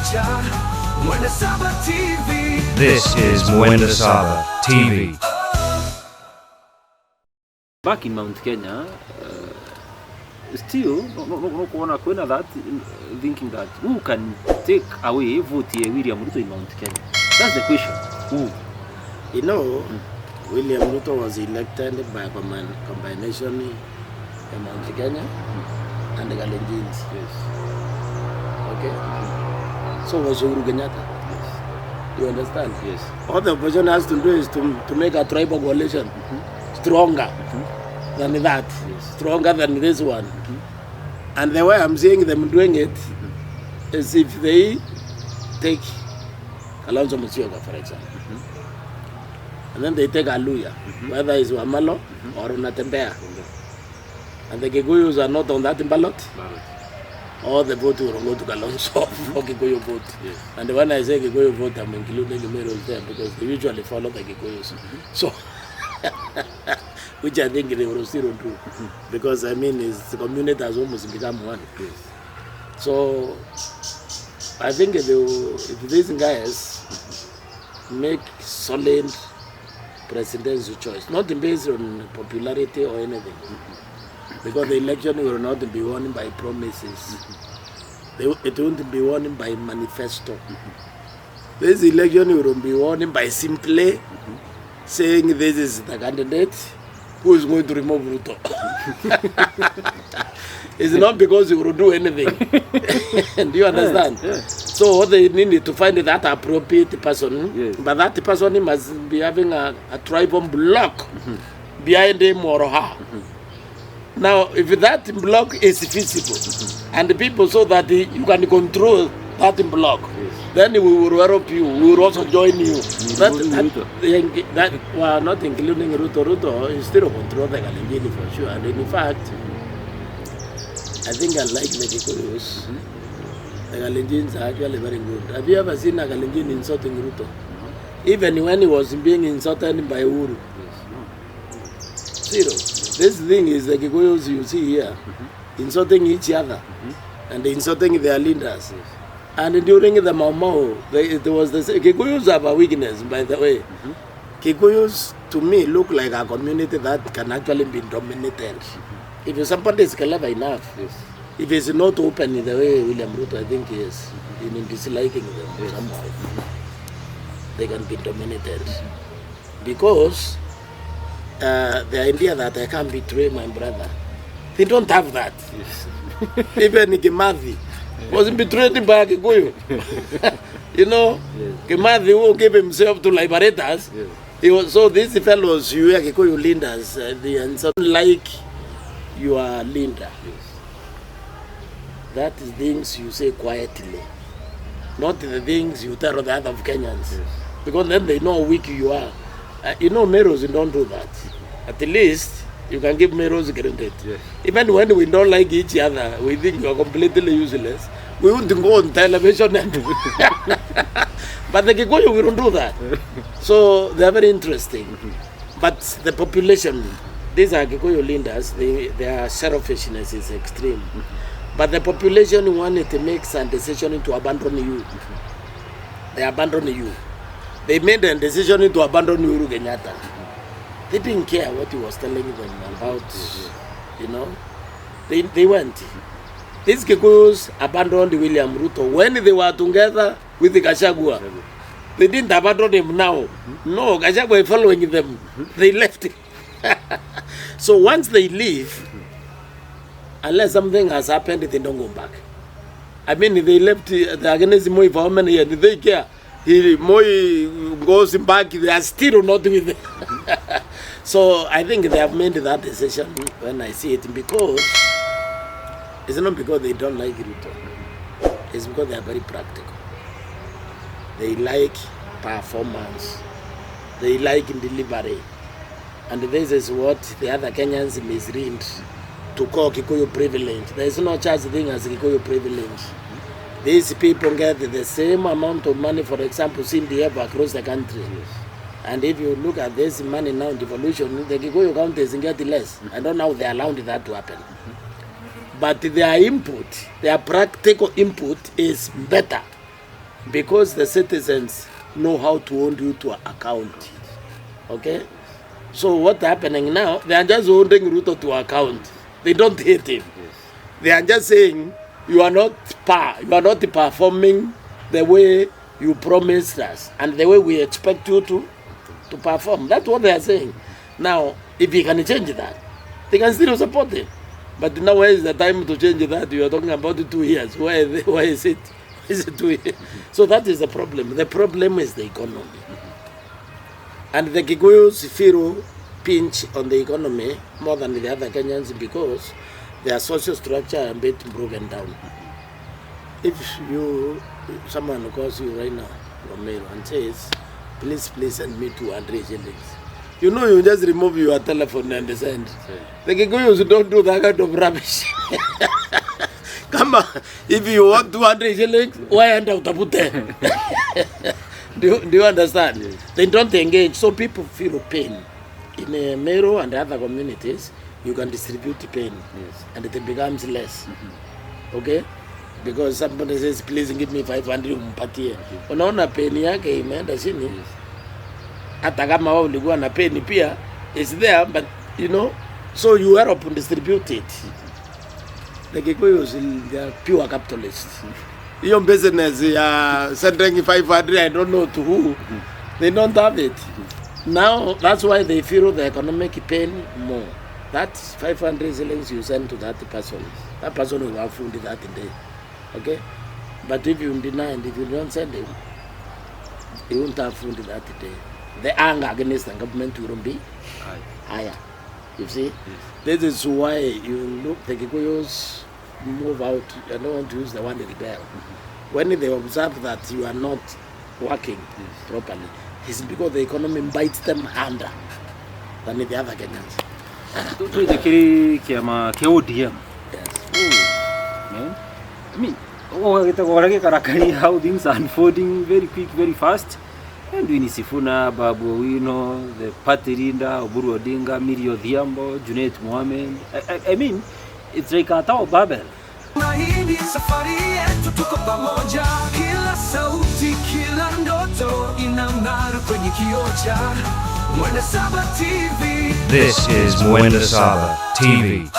This is Mwenda Saba TV. Back in Mount Kenya, still no that thinking that who can take away vote William Ruto in Mount Kenya? That's the question. Who? You know, William Ruto was elected by a combination in Mount Kenya and the Kalenjins. Yes. Okay. So was Uhuru Kenyatta. Yes. You understand? Yes. All the opposition has to do is to make a tribal coalition stronger than that, stronger than this one. And the way I'm seeing them doing it is if they take Kalonzo Musyoka, for example, and then they take Aluya, whether it's Wamalo or Natembea, and the Kikuyus are not on that ballot, all the vote will go to Kalonzo for Kikuyu vote. Yes. And when I say Kikuyu vote, I'm including the Meros there because they usually follow the Kikuyus. So, which I think they will still do, because I mean, the community has almost become one. Yes. So, I think if these guys make solid presidential choice, not based on popularity or anything, because the election will not be won by promises. It won't be won by manifesto. This election will be won by simply saying this is the candidate who is going to remove Ruto. It's not because he will do anything. Do you understand? Yes. So what they need to find that appropriate person, yes. But that person must be having a tribal block behind him or her. Now, if that block is visible and the people so that you can control that block, then we will help you. We will also join you. That well, not including Ruto. Ruto is still control the Kalenjin for sure. And in fact, I think I like the Kikuyus. The Kalenjins are actually very good. Have you ever seen a Kalenjin insulting Ruto? Even when he was being insulted by Uhuru. Zero. This thing is the Kikuyus you see here, insulting each other and insulting their leaders. And during the Mau, there was the Kikuyus have a weakness, by the way. Kikuyus, to me, look like a community that can actually be dominated. If somebody is clever enough, if it's not open in the way William Ruto, I think he is in disliking them somehow, they can be dominated. Because the idea that I can't betray my brother, they don't have that. Yes. Even Kimathi was betrayed by a Kikuyu. You know, Kimathi who gave himself to liberate us. Yes. He was, so these fellows, you are Kikuyu leaders, they like your leader. Yes. That is things you say quietly, not the things you tell the other Kenyans. Yes. Because then they know how weak you are. You know, Meros don't do that. At least you can give Meros credit. Yes. Even when we don't like each other, we think you are completely useless. We won't go on television. But the Kikuyu, we don't do that. So they are very interesting. But the population, these are Kikuyu leaders, their selfishness is extreme. But the population wanted to make a decision to abandon you. They abandon you. They made a decision to abandon Uhuru Kenyatta. They didn't care what he was telling them about, you know. They went. These Kikuyus abandoned William Ruto when they were together with the Gachagua. They didn't abandon him now. No, Gachagua is following them. They left. So once they leave, unless something has happened, they don't go back. I mean, they left the against Moi for how many years? Did they care? Moi goes back, they are still not with it. So I think they have made that decision when I see it, because it's not because they don't like Ruto. It's because they are very practical. They like performance. They like delivery. And this is what the other Kenyans misread to call Kikuyu privilege. There is no such thing as Kikuyu privilege. These people get the same amount of money, for example, CDF across the country. Yes. And if you look at this money now in devolution, the Kikuyu counties get less. I don't know how they allowed that to happen. But their input, their practical input is better because the citizens know how to hold you to account. Okay? So what's happening now, they are just holding Ruto to account. They don't hate him. Yes. They are just saying, you are not performing the way you promised us and the way we expect you to perform. That's what they are saying. Now, if he can change that, they can still support him. But now where is the time to change that? You are talking about 2 years. Why is it? Is it 2 years? So that is the problem. The problem is the economy. And the Kikuyus feel pinch on the economy more than the other Kenyans because their social structure are a bit broken down. If someone calls you right now from mail and says, please send me 200 shillings. You know, you just remove your telephone and send. The Kikuyus don't do that kind of rubbish. Come on, if you want 200 shillings, why end up to put there? Do you understand? Yes. They don't engage, so people feel pain. In Meru and other communities, you can distribute the pain, yes, and it becomes less. Okay? Because somebody says, please give me 500 mpatie. Unaona pain yake imeenda chini. Hata kama wao ulikuwa na pain pia, it's there, but you know, so you are up and distribute it. The Kikuyus, they are pure capitalists. Your business, sending 500, I don't know to who. They don't have it. Now, that's why they feel the economic pain more. That 500 shillings you send to that person will have food that day. Okay? But if you deny and if you don't send him, he won't have food that day. The anger against the government will be higher. You see? Yes. This is why you look, the Kikuyus move out. I don't want to use the word rebel. When they observe that you are not working properly, it's because the economy bites them harder than the other Kenyans. I mean, how things are unfolding very quick, very fast. And we Sifuna, Babu Owino, the party leader, Oburu Odinga, Miri Odhiambo, Junet Mohammed. I mean, it's like a Tower Babel. Hii safari yetu tuko pamoja, kila sauti, kila ndoto inang'ara kwenye kioo cha Mwenda Saba TV. This is Mwenda Saba TV.